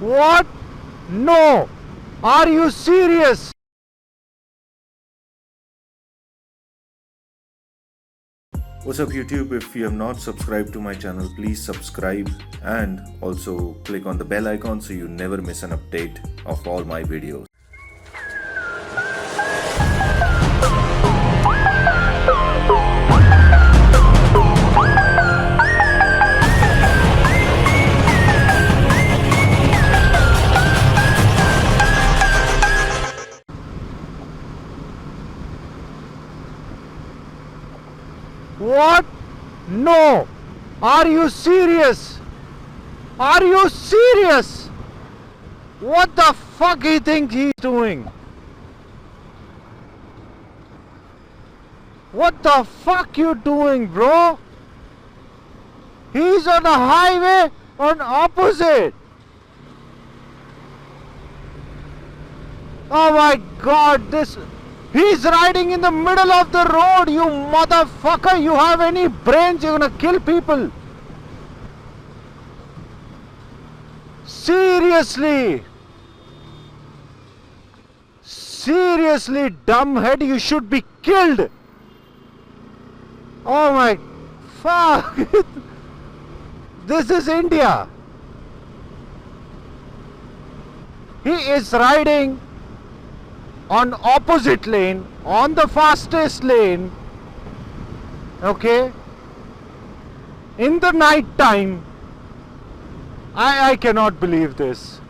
What? No! Are you serious? What's up YouTube? If you have not subscribed to my channel, please subscribe and also click on the bell icon so you never miss an update of all my videos. What? No! Are you serious? Are you serious? What the fuck do you think he's doing? What the fuck you doing, bro? He's on the highway on opposite. Oh my god, this... He's riding in the middle of the road, you motherfucker! You have any brains? You're gonna kill people! Seriously! Seriously, dumbhead, you should be killed! Oh my... Fuck! This is India! He is riding on opposite lane, on the fastest lane, okay, in the night time. I cannot believe this.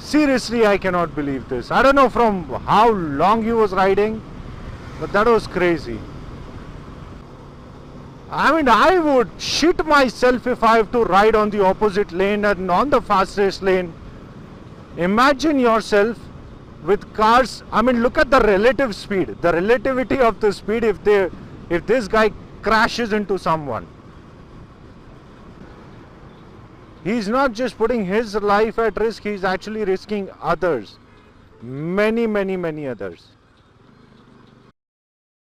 Seriously, I cannot believe this. I don't know from how long he was riding, but that was crazy. I mean, I would shit myself if I have to ride on the opposite lane and on the fastest lane. Imagine yourself with cars. I mean, look at the relative speed, the relativity of the speed if this guy crashes into someone. He's not just putting his life at risk, he's actually risking others. Many others.